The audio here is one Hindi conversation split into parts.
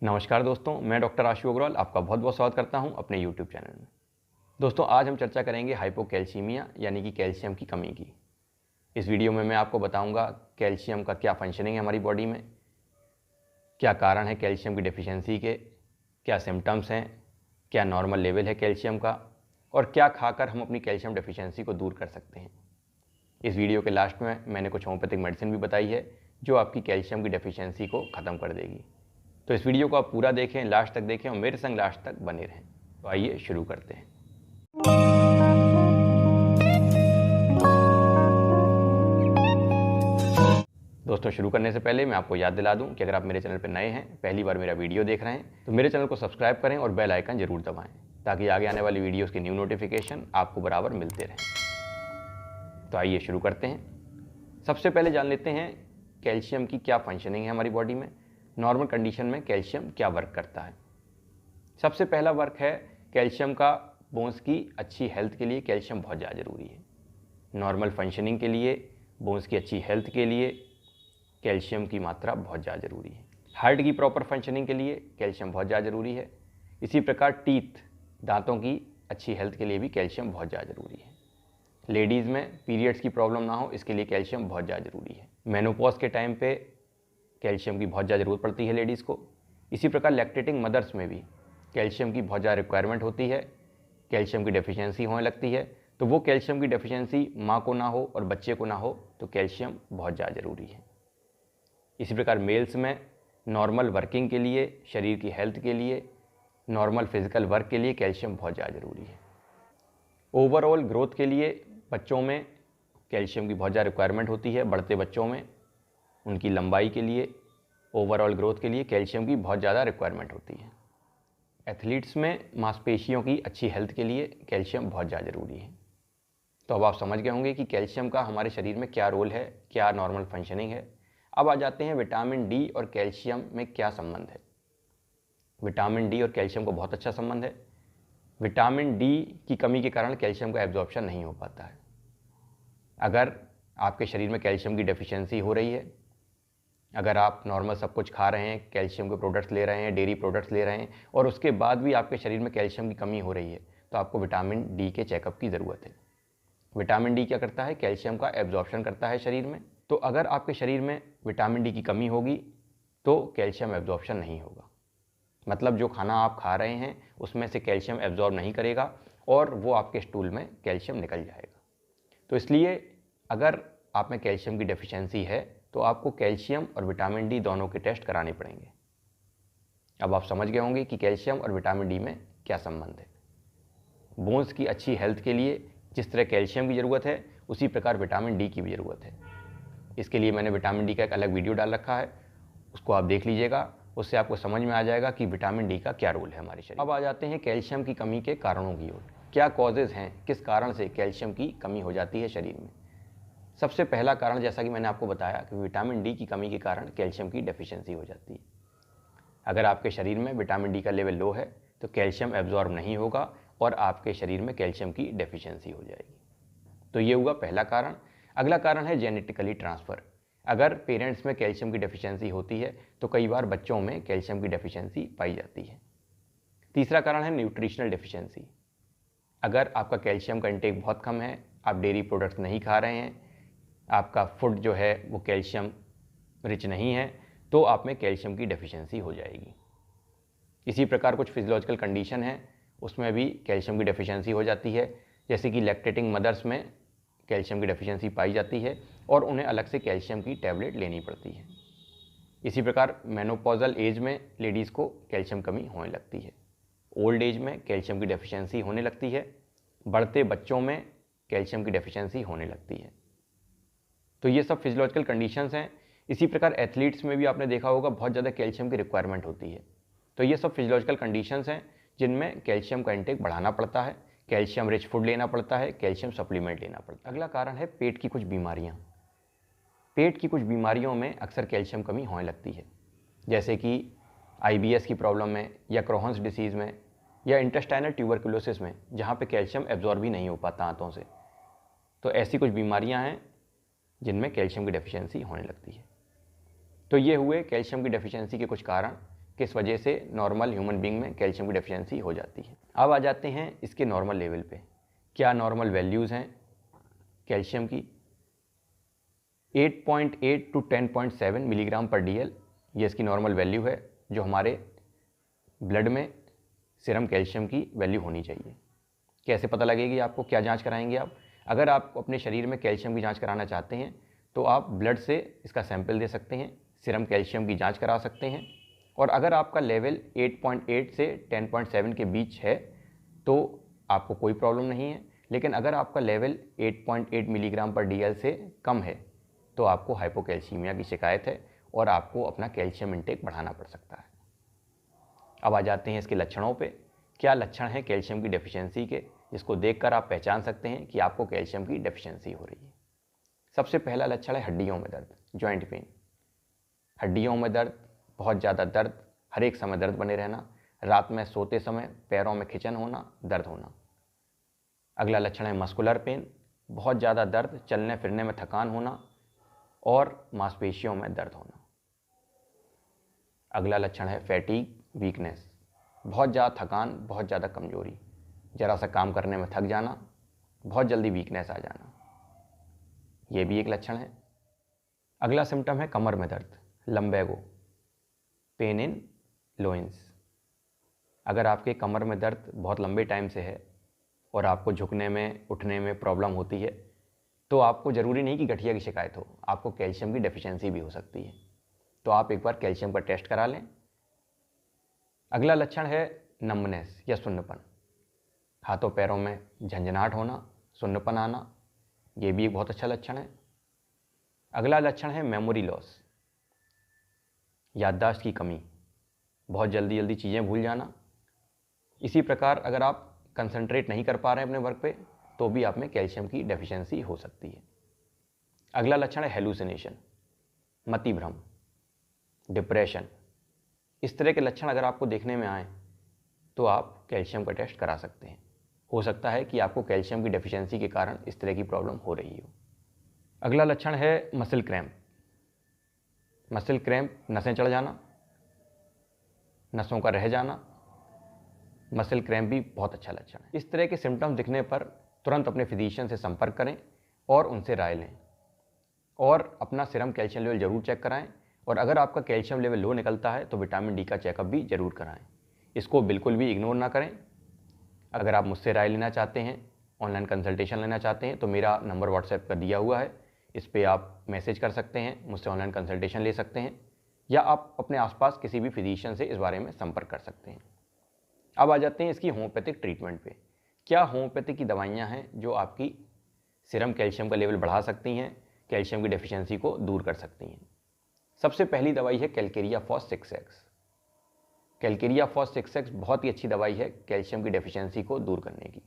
नमस्कार दोस्तों, मैं डॉक्टर आशु अग्रवाल आपका बहुत बहुत स्वागत करता हूं अपने YouTube चैनल में। दोस्तों, आज हम चर्चा करेंगे हाइपोकैल्सीमिया यानी कि कैल्शियम की कमी की। इस वीडियो में मैं आपको बताऊंगा कैल्शियम का क्या फंक्शनिंग है हमारी बॉडी में, क्या कारण है कैल्शियम की डेफिशिएंसी के, क्या सिम्टम्स हैं, क्या नॉर्मल लेवल है कैल्शियम का और क्या खाकर हम अपनी कैल्शियम डेफिशिएंसी को दूर कर सकते हैं। इस वीडियो के लास्ट में मैंने कुछ होम्योपैथिक मेडिसिन भी बताई है जो आपकी कैल्शियम की डेफिशिएंसी को ख़त्म कर देगी। तो इस वीडियो को आप पूरा देखें, लास्ट तक देखें और मेरे संग लास्ट तक बने रहें। तो आइए शुरू करते हैं। दोस्तों, शुरू करने से पहले मैं आपको याद दिला दूं कि अगर आप मेरे चैनल पर नए हैं, पहली बार मेरा वीडियो देख रहे हैं, तो मेरे चैनल को सब्सक्राइब करें और बेल आइकन जरूर दबाएं ताकि आगे आने वाली वीडियोस के न्यू नोटिफिकेशन आपको बराबर मिलते रहें। तो आइए शुरू करते हैं। सबसे पहले जान लेते हैं कैल्शियम की क्या फंक्शनिंग है हमारी बॉडी में, नॉर्मल कंडीशन में कैल्शियम क्या वर्क करता है। सबसे पहला वर्क है कैल्शियम का बोन्स की अच्छी हेल्थ के लिए कैल्शियम बहुत ज़्यादा ज़रूरी है। नॉर्मल फंक्शनिंग के लिए, बोन्स की अच्छी हेल्थ के लिए कैल्शियम की मात्रा बहुत ज़्यादा ज़रूरी है। हार्ट की प्रॉपर फंक्शनिंग के लिए कैल्शियम बहुत ज़्यादा ज़रूरी है। इसी प्रकार टीथ, दांतों की अच्छी हेल्थ के लिए भी कैल्शियम बहुत ज़्यादा ज़रूरी है। लेडीज़ में पीरियड्स की प्रॉब्लम ना हो, इसके लिए कैल्शियम बहुत ज़्यादा ज़रूरी है। मेनोपॉज के टाइम पे कैल्शियम की बहुत ज़्यादा ज़रूरत पड़ती है लेडीज़ को। इसी प्रकार लैक्टेटिंग मदर्स में भी कैल्शियम की बहुत ज़्यादा रिक्वायरमेंट होती है, कैल्शियम की डेफिशिएंसी होने लगती है। तो वो कैल्शियम की डेफिशिएंसी माँ को ना हो और बच्चे को ना हो तो कैल्शियम बहुत ज़्यादा ज़रूरी है। इसी प्रकार मेल्स में नॉर्मल वर्किंग के लिए, शरीर की हेल्थ के लिए, नॉर्मल फिजिकल वर्क के लिए कैल्शियम बहुत ज़्यादा ज़रूरी है। ओवरऑल ग्रोथ के लिए बच्चों में कैल्शियम की बहुत ज़्यादा रिक्वायरमेंट होती है। बढ़ते बच्चों में उनकी लंबाई के लिए, ओवरऑल ग्रोथ के लिए कैल्शियम की बहुत ज़्यादा रिक्वायरमेंट होती है। एथलीट्स में मांसपेशियों की अच्छी हेल्थ के लिए कैल्शियम बहुत ज़्यादा ज़रूरी है। तो अब आप समझ गए होंगे कि कैल्शियम का हमारे शरीर में क्या रोल है, क्या नॉर्मल फंक्शनिंग है। अब आ जाते हैं विटामिन डी और कैल्शियम में क्या संबंध है। विटामिन डी और कैल्शियम को बहुत अच्छा संबंध है। विटामिन डी की कमी के कारण कैल्शियम का एब्जॉर्प्शन नहीं हो पाता है। अगर आपके शरीर में कैल्शियम की डेफिशिएंसी हो रही है, अगर आप नॉर्मल सब कुछ खा रहे हैं, कैल्शियम के प्रोडक्ट्स ले रहे हैं, डेयरी प्रोडक्ट्स ले रहे हैं और उसके बाद भी आपके शरीर में कैल्शियम की कमी हो रही है, तो आपको विटामिन डी के चेकअप की ज़रूरत है। विटामिन डी क्या करता है? कैल्शियम का एब्जॉर्प्शन करता है शरीर में। तो अगर आपके शरीर में विटामिन डी की कमी होगी तो कैल्शियम एब्जॉर्प्शन नहीं होगा। मतलब जो खाना आप खा रहे हैं उसमें से कैल्शियम एब्जॉर्ब नहीं करेगा और वो आपके स्टूल में कैल्शियम निकल जाएगा। तो इसलिए अगर आप में कैल्शियम की डेफिशिएंसी है तो आपको कैल्शियम और विटामिन डी दोनों के टेस्ट कराने पड़ेंगे। अब आप समझ गए होंगे कि कैल्शियम और विटामिन डी में क्या संबंध है। बोन्स की अच्छी हेल्थ के लिए जिस तरह कैल्शियम की ज़रूरत है, उसी प्रकार विटामिन डी की भी ज़रूरत है। इसके लिए मैंने विटामिन डी का एक अलग वीडियो डाल रखा है, उसको आप देख लीजिएगा। उससे आपको समझ में आ जाएगा कि विटामिन डी का क्या रोल है हमारे शरीर। अब आ जाते हैं कैल्शियम की कमी के कारणों की ओर। क्या कॉजेज़ हैं, किस कारण से कैल्शियम की कमी हो जाती है शरीर में। सबसे पहला कारण, जैसा कि मैंने आपको बताया, कि विटामिन डी की कमी के कारण कैल्शियम की डेफिशिएंसी हो जाती है। अगर आपके शरीर में विटामिन डी का लेवल लो है तो कैल्शियम एब्जॉर्ब नहीं होगा और आपके शरीर में कैल्शियम की डेफिशिएंसी हो जाएगी। तो ये हुआ पहला कारण। अगला कारण है जेनेटिकली ट्रांसफ़र। अगर पेरेंट्स में कैल्शियम की डेफिशिएंसी होती है तो कई बार बच्चों में कैल्शियम की डेफिशिएंसी पाई जाती है। तीसरा कारण है न्यूट्रिशनल डेफिशिएंसी। अगर आपका कैल्शियम का इंटेक बहुत कम है, आप डेयरी प्रोडक्ट्स नहीं खा रहे हैं, आपका फूड जो है वो कैल्शियम रिच नहीं है, तो आप में कैल्शियम की डेफिशिएंसी हो जाएगी। इसी प्रकार कुछ फिजियोलॉजिकल कंडीशन है, उसमें भी कैल्शियम की डेफिशिएंसी हो जाती है। जैसे कि लैक्टेटिंग मदर्स में कैल्शियम की डेफिशिएंसी पाई जाती है और उन्हें अलग से कैल्शियम की टैबलेट लेनी पड़ती है। इसी प्रकार मेनोपॉजल एज में लेडीज़ को कैल्शियम कमी होने लगती है। ओल्ड एज में कैल्शियम की डेफिशिएंसी होने लगती है। बढ़ते बच्चों में कैल्शियम की डेफिशिएंसी होने लगती है। तो ये सब फिजियोलॉजिकल कंडीशंस हैं। इसी प्रकार एथलीट्स में भी आपने देखा होगा बहुत ज़्यादा कैल्शियम की रिक्वायरमेंट होती है। तो ये सब फिजियोलॉजिकल कंडीशंस हैं जिनमें कैल्शियम का इंटेक बढ़ाना पड़ता है, कैल्शियम रिच फूड लेना पड़ता है, कैल्शियम सप्लीमेंट लेना पड़ता है। अगला कारण है पेट की कुछ बीमारियाँ। पेट की कुछ बीमारियों में अक्सर कैल्शियम कमी होने लगती है, जैसे कि IBS की प्रॉब्लम में या क्रोहन्स डिसीज़ में या इंटेस्टाइनल ट्यूबरकुलोसिस में, जहाँ पे कैल्शियम एब्जॉर्ब ही नहीं हो पाता आंतों से। तो ऐसी कुछ बीमारियाँ हैं जिनमें कैल्शियम की डेफिशिएंसी होने लगती है। तो ये हुए कैल्शियम की डेफिशिएंसी के कुछ कारण। किस वजह से नॉर्मल ह्यूमन बीइंग में कैल्शियम की डेफिशिएंसी हो जाती है। अब आ जाते हैं इसके नॉर्मल लेवल पे। क्या नॉर्मल वैल्यूज़ हैं कैल्शियम की? 8.8 टू 10.7 मिलीग्राम पर DL, ये इसकी नॉर्मल वैल्यू है जो हमारे ब्लड में सीरम कैल्शियम की वैल्यू होनी चाहिए। कैसे पता लगेगी आपको? क्या जांच कराएंगे आप? अगर आप अपने शरीर में कैल्शियम की जांच कराना चाहते हैं तो आप ब्लड से इसका सैंपल दे सकते हैं, सीरम कैल्शियम की जांच करा सकते हैं। और अगर आपका लेवल 8.8 से 10.7 के बीच है तो आपको कोई प्रॉब्लम नहीं है, लेकिन अगर आपका लेवल 8.8 मिलीग्राम पर DL से कम है तो आपको हाइपोकैल्सीमिया की शिकायत है और आपको अपना कैल्शियम इंटेक बढ़ाना पड़ सकता है। अब आ जाते हैं इसके लक्षणों पे। क्या लक्षण हैं कैल्शियम की डेफिशिएंसी के, जिसको देखकर आप पहचान सकते हैं कि आपको कैल्शियम की डेफिशिएंसी हो रही है? सबसे पहला लक्षण है हड्डियों में दर्द, जॉइंट पेन। हड्डियों में दर्द, बहुत ज़्यादा दर्द, हर एक समय दर्द बने रहना, रात में सोते समय पैरों में खिंचन होना, दर्द होना। अगला लक्षण है मस्कुलर पेन, बहुत ज़्यादा दर्द, चलने फिरने में थकान होना और मांसपेशियों में दर्द होना। अगला लक्षण है फैटीग, वीकनेस, बहुत ज़्यादा थकान, बहुत ज़्यादा कमजोरी, ज़रा सा काम करने में थक जाना, बहुत जल्दी वीकनेस आ जाना, ये भी एक लक्षण है। अगला सिम्टम है कमर में दर्द, लंबेगो, पेन इन लोइंस। अगर आपके कमर में दर्द बहुत लंबे टाइम से है और आपको झुकने में उठने में प्रॉब्लम होती है तो आपको ज़रूरी नहीं कि गठिया की शिकायत हो, आपको कैल्शियम की डेफिशिएंसी भी हो सकती है। तो आप एक बार कैल्शियम का टेस्ट करा लें। अगला लक्षण है नम्बनेस या सुन्नपन, हाथों पैरों में झंझनाहट होना, सुन्नपन आना, ये भी एक बहुत अच्छा लक्षण है। अगला लक्षण है मेमोरी लॉस, याददाश्त की कमी, बहुत जल्दी जल्दी चीज़ें भूल जाना। इसी प्रकार अगर आप कंसंट्रेट नहीं कर पा रहे हैं अपने वर्क पे तो भी आप में कैल्शियम की डेफिशिएंसी हो सकती है। अगला लक्षण है हेलुसिनेशन, मति भ्रम, डिप्रेशन। इस तरह के लक्षण अगर आपको देखने में आए तो आप कैल्शियम का टेस्ट करा सकते हैं। हो सकता है कि आपको कैल्शियम की डेफिशिएंसी के कारण इस तरह की प्रॉब्लम हो रही हो। अगला लक्षण है मसल क्रैम्प। मसल क्रैम्प, नसें चढ़ जाना, नसों का रह जाना, मसल क्रैम्प भी बहुत अच्छा लक्षण है। इस तरह के सिम्टम्स दिखने पर तुरंत अपने फिजिशियन से संपर्क करें और उनसे राय लें और अपना सीरम कैल्शियम लेवल ज़रूर चेक कराएं। और अगर आपका कैल्शियम लेवल लो निकलता है तो विटामिन डी का चेकअप भी ज़रूर कराएं। इसको बिल्कुल भी इग्नोर ना करें। अगर आप मुझसे राय लेना चाहते हैं, ऑनलाइन कंसल्टेशन लेना चाहते हैं तो मेरा नंबर व्हाट्सएप पर दिया हुआ है, इस पर आप मैसेज कर सकते हैं, मुझसे ऑनलाइन कंसल्टेशन ले सकते हैं या आप अपने आसपास किसी भी फिजिशियन से इस बारे में संपर्क कर सकते हैं। अब आ जाते हैं इसकी होम्योपैथिक ट्रीटमेंट पे। क्या होम्योपैथिक की दवाइयाँ हैं जो आपकी सीरम कैल्शियम का लेवल बढ़ा सकती हैं, कैल्शियम की डेफिशिएंसी को दूर कर सकती हैं? सबसे पहली दवाई है Calcarea FOSS 6X। Calcarea FOSS 6X बहुत ही अच्छी दवाई है कैल्शियम की डेफिशिएंसी को दूर करने की।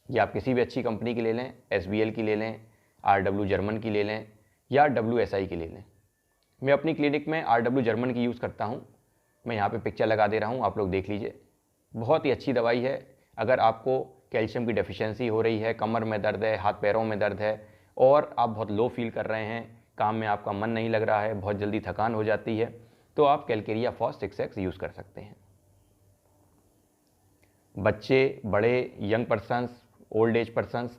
ये आप किसी भी अच्छी कंपनी की ले लें, SBL की ले लें, RW जर्मन की ले लें या WSI की ले लें। मैं अपनी क्लिनिक में RW जर्मन की यूज़ करता हूँ, मैं यहाँ पे पिक्चर लगा दे रहा हूँ, आप लोग देख लीजिए। बहुत ही अच्छी दवाई है। अगर आपको कैल्शियम की डेफिशिएंसी हो रही है, कमर में दर्द है, हाथ पैरों में दर्द है और आप बहुत लो फील कर रहे हैं, काम में आपका मन नहीं लग रहा है, बहुत जल्दी थकान हो जाती है, तो आप कैलकेरिया फॉस 6X यूज़ कर सकते हैं। बच्चे, बड़े, young persons, old age persons,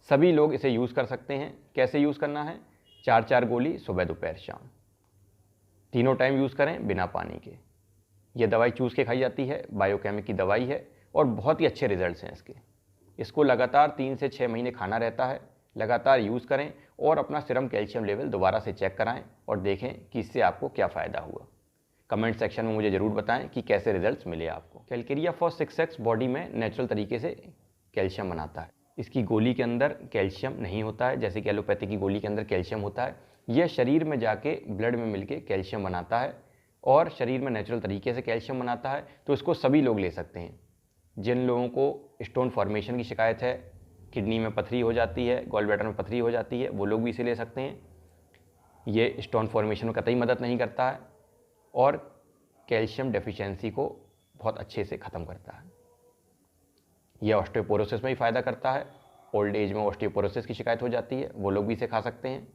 सभी लोग इसे यूज़ कर सकते हैं। कैसे यूज़ करना है? 4-4 गोली सुबह दोपहर शाम, तीनों टाइम यूज़ करें बिना पानी के। ये दवाई चूस के खाई जाती है, बायोकेमिक की दवाई है और बहुत ही अच्छे रिजल्ट्स हैं इसके। इसको लगातार 3 से 6 महीने खाना रहता है, लगातार यूज़ करें और अपना सीरम कैल्शियम लेवल दोबारा से चेक कराएं और देखें कि इससे आपको क्या फ़ायदा हुआ। कमेंट सेक्शन में मुझे ज़रूर बताएं कि कैसे रिजल्ट्स मिले आपको। कैलकेरिया फॉस 6X बॉडी में नेचुरल तरीके से कैल्शियम बनाता है। इसकी गोली के अंदर कैल्शियम नहीं होता है जैसे कि एलोपैथी की गोली के अंदर कैल्शियम होता है। यह शरीर में जाके ब्लड में मिलके कैल्शियम बनाता है और शरीर में नेचुरल तरीके से कैल्शियम बनाता है, तो इसको सभी लोग ले सकते हैं। जिन लोगों को स्टोन फॉर्मेशन की शिकायत है, किडनी में पथरी हो जाती है, गॉल ब्लैडर में पथरी हो जाती है, वो लोग भी इसे ले सकते हैं। ये स्टोन फॉर्मेशन में कतई मदद नहीं करता है और कैल्शियम डेफिशिएंसी को बहुत अच्छे से ख़त्म करता है। यह ऑस्टियोपोरोसिस में भी फ़ायदा करता है। ओल्ड एज में ऑस्टियोपोरोसिस की शिकायत हो जाती है, वो लोग भी इसे खा सकते हैं।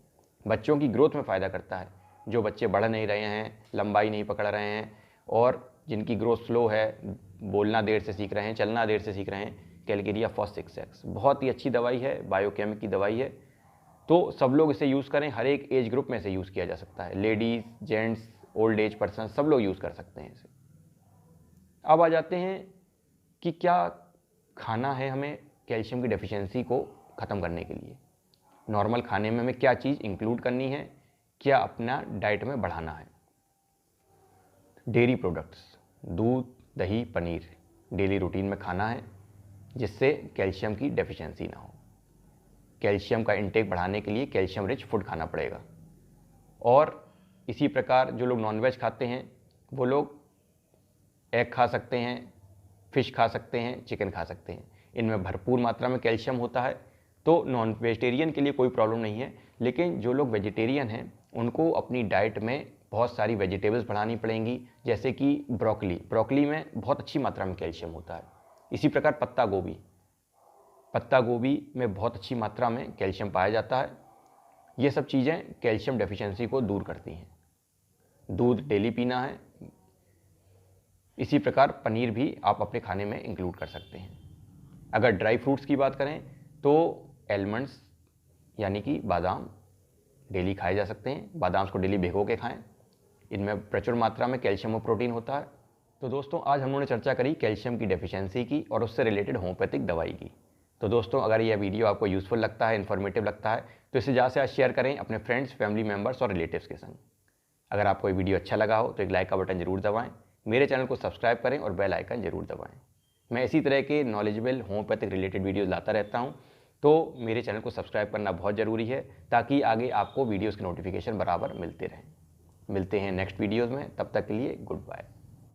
बच्चों की ग्रोथ में फ़ायदा करता है। जो बच्चे बढ़ नहीं रहे हैं, लंबाई नहीं पकड़ रहे हैं और जिनकी ग्रोथ स्लो है, बोलना देर से सीख रहे हैं, चलना देर से सीख रहे हैं, कैलकेरिया फॉस्फेक्सेक्स बहुत ही अच्छी दवाई है, बायोकेमिक की दवाई है। तो सब लोग इसे यूज़ करें, हर एक एज ग्रुप में इसे यूज़ किया जा सकता है, ladies, gents, old age person, सब लोग यूज़ कर सकते हैं इसे। अब आ जाते हैं कि क्या खाना है हमें कैल्शियम की डेफिशिएंसी को ख़त्म करने के लिए। नॉर्मल खाने में हमें क्या चीज़ इंक्लूड करनी है, क्या अपना डाइट में बढ़ाना है। डेयरी प्रोडक्ट्स, दूध, दही, पनीर डेली रूटीन में खाना है, जिससे कैल्शियम की डेफिशिएंसी ना हो। कैल्शियम का इंटेक बढ़ाने के लिए कैल्शियम रिच फूड खाना पड़ेगा। और इसी प्रकार जो लोग नॉनवेज खाते हैं वो लोग एग खा सकते हैं, फिश खा सकते हैं, चिकन खा सकते हैं, इनमें भरपूर मात्रा में कैल्शियम होता है। तो नॉन वेजिटेरियन के लिए कोई प्रॉब्लम नहीं है, लेकिन जो लोग वेजिटेरियन हैं उनको अपनी डाइट में बहुत सारी वेजिटेबल्स बढ़ानी पड़ेंगी, जैसे कि ब्रोकली में बहुत अच्छी मात्रा में कैल्शियम होता है। इसी प्रकार पत्ता गोभी में बहुत अच्छी मात्रा में कैल्शियम पाया जाता है। ये सब चीज़ें कैल्शियम डेफिशिएंसी को दूर करती हैं। दूध डेली पीना है। इसी प्रकार पनीर भी आप अपने खाने में इंक्लूड कर सकते हैं। अगर ड्राई फ्रूट्स की बात करें तो एलमंड्स यानी कि बादाम डेली खाए जा सकते हैं। बादाम को डेली भिगो के खाएं, इनमें प्रचुर मात्रा में कैल्शियम और प्रोटीन होता है। तो दोस्तों, आज हम लोगों ने चर्चा करी कैल्शियम की डेफिशिएंसी की और उससे रिलेटेड होम्योपैथिक दवाई की। तो दोस्तों, अगर यह वीडियो आपको यूज़फुल लगता है, इन्फॉर्मेटिव लगता है, तो इसे ज़्यादा से ज़्यादा शेयर करें अपने फ्रेंड्स, फैमिली मेम्बर्स और रिलेटिव्स के संग। अगर आपको ये वीडियो अच्छा लगा हो तो एक लाइक का बटन जरूर दबाएं, मेरे चैनल को सब्सक्राइब करें और बेल आइकन जरूर दबाएं। मैं इसी तरह के नॉलेजेबल होम्योपैथिक रिलेटेड वीडियोज़ लाता रहता हूँ, तो मेरे चैनल को सब्सक्राइब करना बहुत ज़रूरी है, ताकि आगे आपको वीडियोज़ के नोटिफिकेशन बराबर मिलते रहें। मिलते हैं नेक्स्ट वीडियोज़ में, तब तक के लिए गुड बाय।